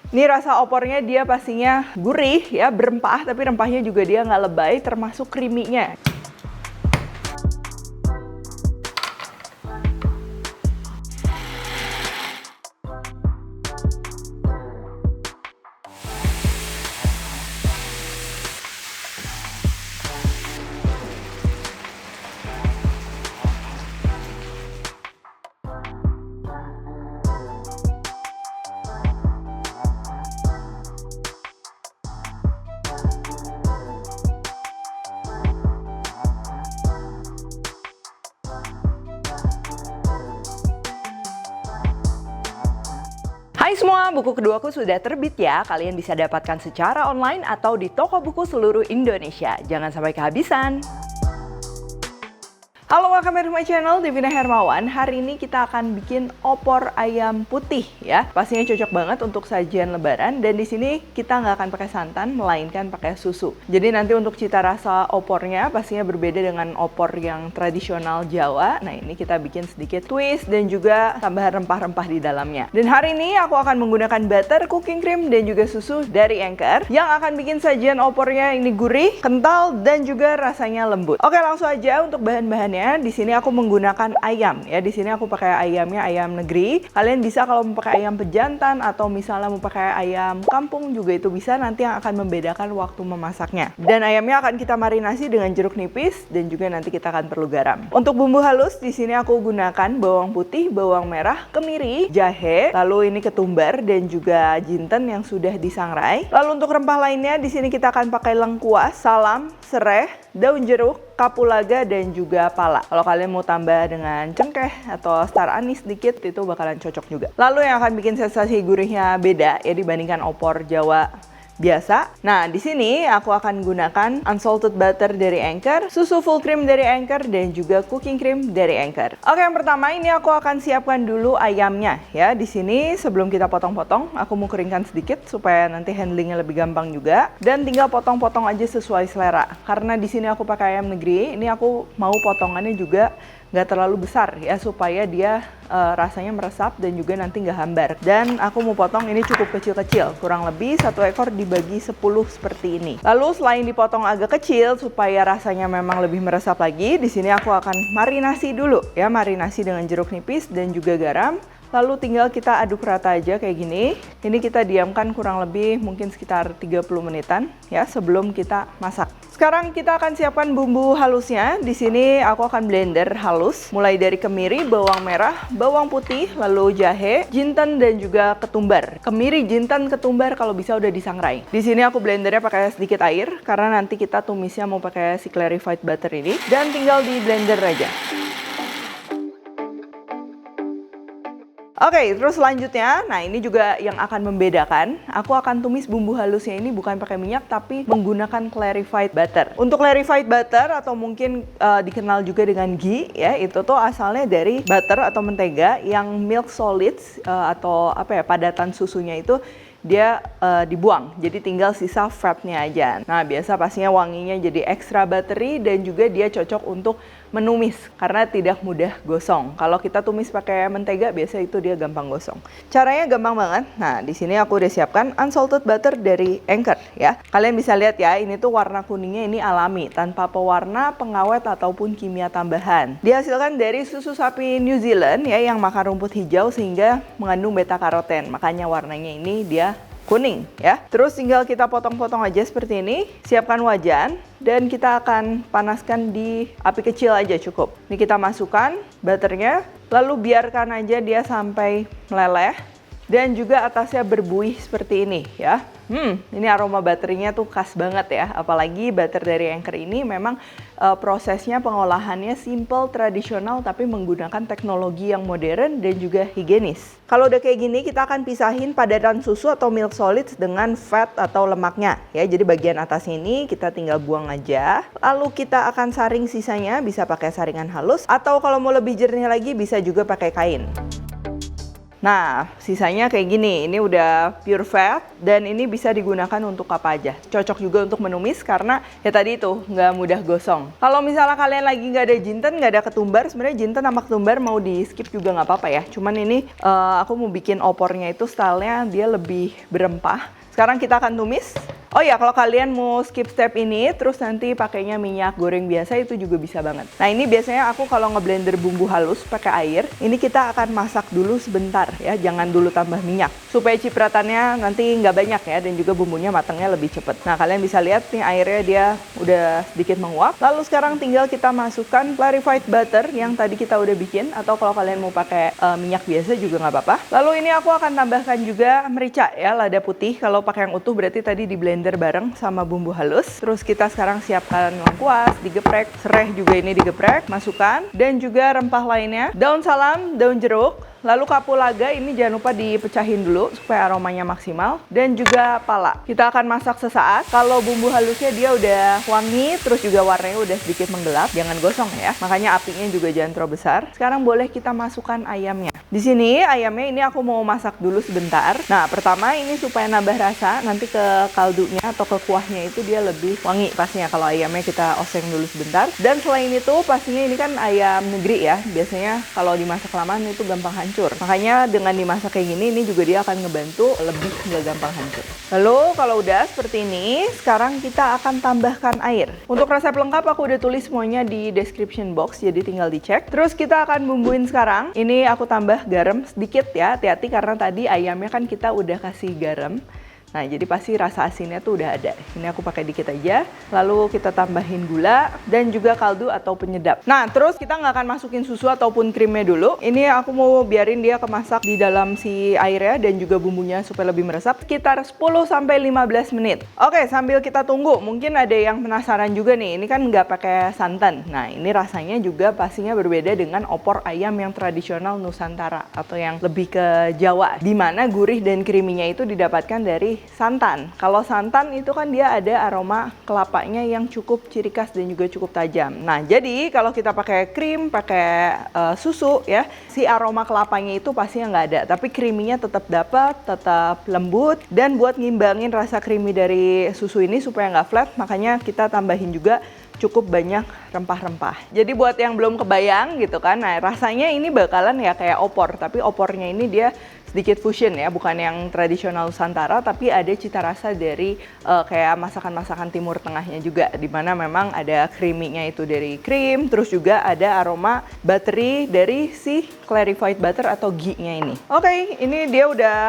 Ini rasa opornya dia pastinya gurih ya, berempah, tapi rempahnya juga dia nggak lebay, termasuk creamy-nya. Hai semua, buku keduaku sudah terbit ya. Kalian bisa dapatkan secara online atau di toko buku seluruh Indonesia. Jangan sampai kehabisan. Halo, welcome back to my channel, Devina Hermawan. Hari ini kita akan bikin opor ayam putih ya. Pastinya cocok banget untuk sajian lebaran. Dan di sini kita nggak akan pakai santan, melainkan pakai susu. Jadi nanti untuk cita rasa opornya pastinya berbeda dengan opor yang tradisional Jawa. Nah, ini kita bikin sedikit twist dan juga tambahan rempah-rempah di dalamnya. Dan hari ini aku akan menggunakan butter, cooking cream, dan juga susu dari Anchor yang akan bikin sajian opornya ini gurih, kental, dan juga rasanya lembut. Oke, langsung aja untuk bahan-bahannya. Di sini aku menggunakan ayam ya. Di sini aku pakai ayamnya ayam negeri. Kalian bisa kalau mau pakai ayam pejantan atau misalnya mau pakai ayam kampung juga itu bisa, nanti yang akan membedakan waktu memasaknya. Dan ayamnya akan kita marinasi dengan jeruk nipis dan juga nanti kita akan perlu garam. Untuk bumbu halus di sini aku gunakan bawang putih, bawang merah, kemiri, jahe, lalu ini ketumbar dan juga jinten yang sudah disangrai. Lalu untuk rempah lainnya di sini kita akan pakai lengkuas, salam, serai, daun jeruk, kapulaga, dan juga pala. Kalau kalian mau tambah dengan cengkeh atau star anis sedikit, itu bakalan cocok juga. Lalu yang akan bikin sensasi gurihnya beda ya dibandingkan opor Jawa biasa. Nah, di sini aku akan gunakan unsalted butter dari Anchor, susu full cream dari Anchor, dan juga cooking cream dari Anchor. Oke, yang pertama ini aku akan siapkan dulu ayamnya ya. Di sini sebelum kita potong-potong, aku mau keringkan sedikit supaya nanti handlingnya lebih gampang juga. Dan tinggal potong-potong aja sesuai selera. Karena di sini aku pakai ayam negeri, ini aku mau potongannya juga nggak terlalu besar ya supaya dia rasanya meresap dan juga nanti nggak hambar. Dan aku mau potong ini cukup kecil-kecil, kurang lebih 1 ekor dibagi 10 seperti ini. Lalu selain dipotong agak kecil supaya rasanya memang lebih meresap lagi, di sini aku akan marinasi dulu ya, marinasi dengan jeruk nipis dan juga garam. Lalu tinggal kita aduk rata aja kayak gini. Ini kita diamkan kurang lebih mungkin sekitar 30 menitan ya sebelum kita masak. Sekarang kita akan siapkan bumbu halusnya. Di sini aku akan blender halus mulai dari kemiri, bawang merah, bawang putih, lalu jahe, jinten, dan juga ketumbar. Kemiri, jinten, ketumbar kalau bisa udah disangrai. Di sini aku blendernya pakai sedikit air karena nanti kita tumisnya mau pakai si clarified butter ini, dan tinggal di blender aja. Oke, terus selanjutnya, nah ini juga yang akan membedakan. Aku akan tumis bumbu halusnya ini bukan pakai minyak, tapi menggunakan clarified butter. Untuk clarified butter atau mungkin dikenal juga dengan ghee, ya itu tuh asalnya dari butter atau mentega yang milk solids atau apa ya, padatan susunya itu dia dibuang, jadi tinggal sisa fatnya aja. Nah, biasa pastinya wanginya jadi extra buttery dan juga dia cocok untuk menumis karena tidak mudah gosong. Kalau kita tumis pakai mentega biasa itu dia gampang gosong. Caranya gampang banget. Nah, di sini aku udah siapkan unsalted butter dari Anchor ya. Kalian bisa lihat ya, ini tuh warna kuningnya ini alami, tanpa pewarna, pengawet ataupun kimia tambahan. Dihasilkan dari susu sapi New Zealand ya yang makan rumput hijau sehingga mengandung beta karoten. Makanya warnanya ini dia kuning ya. Terus tinggal kita potong-potong aja seperti ini. Siapkan wajan dan kita akan panaskan di api kecil aja cukup. Ini kita masukkan butternya, lalu biarkan aja dia sampai meleleh dan juga atasnya berbuih seperti ini ya. Ini aroma butternya tuh khas banget ya. Apalagi butter dari Anchor ini memang prosesnya pengolahannya simple, tradisional, tapi menggunakan teknologi yang modern dan juga higienis. Kalau udah kayak gini, kita akan pisahin padatan susu atau milk solids dengan fat atau lemaknya ya. Jadi bagian atas ini kita tinggal buang aja. Lalu kita akan saring sisanya, bisa pakai saringan halus atau kalau mau lebih jernih lagi bisa juga pakai kain. Nah, sisanya kayak gini. Ini udah pure fat dan ini bisa digunakan untuk apa aja. Cocok juga untuk menumis karena ya tadi itu nggak mudah gosong. Kalau misalnya kalian lagi nggak ada jinten, nggak ada ketumbar, sebenarnya jinten sama ketumbar mau di skip juga nggak apa-apa ya. Cuman ini aku mau bikin opornya itu stylenya dia lebih berempah. Sekarang kita akan tumis. Oh ya, kalau kalian mau skip step ini, terus nanti pakainya minyak goreng biasa, itu juga bisa banget. Nah, ini biasanya aku kalau ngeblender bumbu halus pakai air, ini kita akan masak dulu sebentar ya, jangan dulu tambah minyak. Supaya cipratannya nanti nggak banyak ya, dan juga bumbunya matangnya lebih cepet. Nah, kalian bisa lihat nih airnya dia udah sedikit menguap. Lalu sekarang tinggal kita masukkan clarified butter yang tadi kita udah bikin, atau kalau kalian mau pakai minyak biasa juga nggak apa-apa. Lalu ini aku akan tambahkan juga merica ya, lada putih. Kalau pakai yang utuh berarti tadi di blender bareng sama bumbu halus. Terus kita sekarang siapkan lengkuas, digeprek, serai juga ini digeprek, masukkan, dan juga rempah lainnya, daun salam, daun jeruk. Lalu kapulaga ini jangan lupa dipecahin dulu supaya aromanya maksimal, dan juga pala. Kita akan masak sesaat. Kalau bumbu halusnya dia udah wangi, terus juga warnanya udah sedikit menggelap, jangan gosong ya. Makanya apinya juga jangan terlalu besar. Sekarang boleh kita masukkan ayamnya. Di sini ayamnya ini aku mau masak dulu sebentar. Nah, pertama ini supaya nambah rasa, nanti ke kaldunya atau ke kuahnya itu dia lebih wangi pastinya kalau ayamnya kita oseng dulu sebentar. Dan selain itu pastinya ini kan ayam negeri ya. Biasanya kalau dimasak kelamaan itu gampang hancur. Makanya dengan dimasak kayak gini, ini juga dia akan ngebantu lebih nggak gampang hancur. Lalu kalau udah seperti ini, sekarang kita akan tambahkan air. Untuk resep lengkap aku udah tulis semuanya di description box, jadi tinggal dicek. Terus kita akan bumbuin sekarang. Ini aku tambah garam sedikit ya, hati-hati karena tadi ayamnya kan kita udah kasih garam. Nah, jadi pasti rasa asinnya tuh udah ada. Ini aku pakai dikit aja. Lalu kita tambahin gula dan juga kaldu atau penyedap. Nah, terus kita nggak akan masukin susu ataupun krimnya dulu. Ini aku mau biarin dia kemasak di dalam si airnya dan juga bumbunya supaya lebih meresap sekitar 10-15 menit. Oke, sambil kita tunggu, mungkin ada yang penasaran juga nih. Ini kan nggak pakai santan. Nah, ini rasanya juga pastinya berbeda dengan opor ayam yang tradisional Nusantara atau yang lebih ke Jawa, di mana gurih dan creamy-nya itu didapatkan dari santan. Kalau santan itu kan dia ada aroma kelapanya yang cukup ciri khas dan juga cukup tajam. Nah, jadi kalau kita pakai krim, pakai susu ya, si aroma kelapanya itu pastinya nggak ada. Tapi creamy-nya tetap dapat, tetap lembut. Dan buat ngimbangin rasa creamy dari susu ini supaya nggak flat, makanya kita tambahin juga cukup banyak rempah-rempah. Jadi buat yang belum kebayang gitu kan, nah rasanya ini bakalan ya kayak opor, tapi opornya ini dia sedikit fusion ya, bukan yang tradisional Nusantara, tapi ada cita rasa dari kayak masakan-masakan Timur Tengahnya juga, dimana memang ada creamy-nya itu dari krim, terus juga ada aroma buttery dari si clarified butter atau ghee-nya ini. Oke, ini dia udah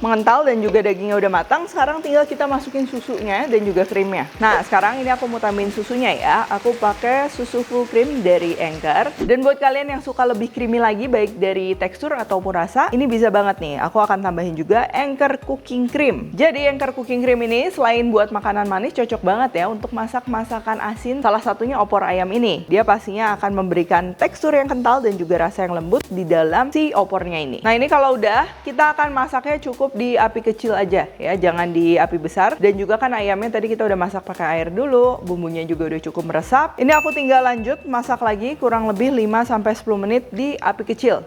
mengental dan juga dagingnya udah matang. Sekarang tinggal kita masukin susunya dan juga krimnya. Nah, sekarang ini aku mau tambahin susunya ya. Aku pakai susu full cream dari Anchor. Dan buat kalian yang suka lebih creamy lagi, baik dari tekstur ataupun rasa, ini bisa banget nih. Aku akan tambahin juga Anchor Cooking Cream. Jadi Anchor Cooking Cream ini selain buat makanan manis, cocok banget ya untuk masak masakan asin. Salah satunya opor ayam ini. Dia pastinya akan memberikan tekstur yang kental dan juga rasa yang lembut di dalam si opornya ini. Nah, ini kalau udah, kita akan masaknya cukup di api kecil aja ya, jangan di api besar. Dan juga kan ayamnya tadi kita udah masak pakai air dulu, bumbunya juga udah cukup meresap. Ini aku tinggal lanjut masak lagi kurang lebih 5-10 menit di api kecil.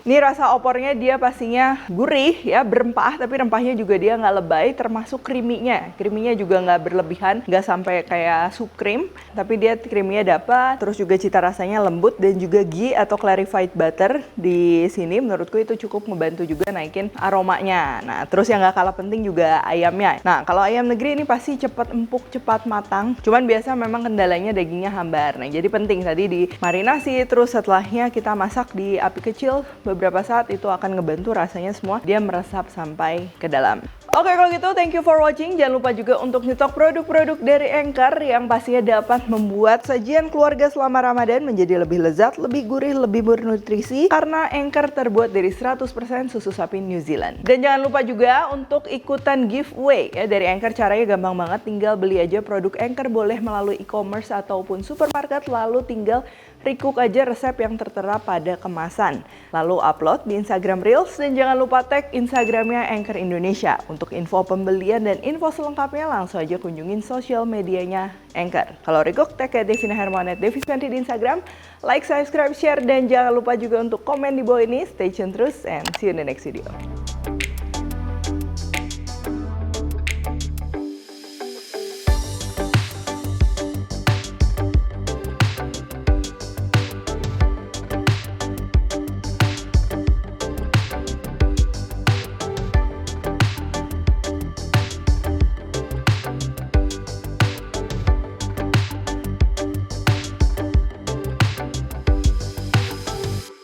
Ini rasa opornya dia pastinya gurih ya, berempah, tapi rempahnya juga dia nggak lebay, termasuk creamy-nya. Creamy-nya juga nggak berlebihan, nggak sampai kayak sup cream, tapi dia creamy-nya dapat, terus juga cita rasanya lembut dan juga ghee atau clarified butter di sini menurutku itu cukup membantu juga naikin aromanya. Nah, terus yang nggak kalah penting juga ayamnya. Nah, kalau ayam negeri ini pasti cepat empuk, cepat matang. Cuman biasa memang kendalanya dagingnya hambar. Nah, jadi penting tadi dimarinasi, terus setelahnya kita masak di api kecil beberapa saat, itu akan ngebantu rasanya semua dia meresap sampai ke dalam. Oke, kalau gitu thank you for watching. Jangan lupa juga untuk nyetok produk-produk dari Anchor yang pastinya dapat membuat sajian keluarga selama Ramadan menjadi lebih lezat, lebih gurih, lebih bernutrisi karena Anchor terbuat dari 100% susu sapi New Zealand. Dan jangan lupa juga untuk ikutan giveaway ya dari Anchor. Caranya gampang banget, tinggal beli aja produk Anchor, boleh melalui e-commerce ataupun supermarket, lalu tinggal recook aja resep yang tertera pada kemasan. Lalu upload di Instagram Reels dan jangan lupa tag Instagramnya Anchor Indonesia. Untuk info pembelian dan info selengkapnya langsung aja kunjungin sosial medianya Anchor. Kalau recook, tag Devina Hermawan @devi20 di Instagram. Like, subscribe, share, dan jangan lupa juga untuk komen di bawah ini. Stay tune terus and see you in the next video.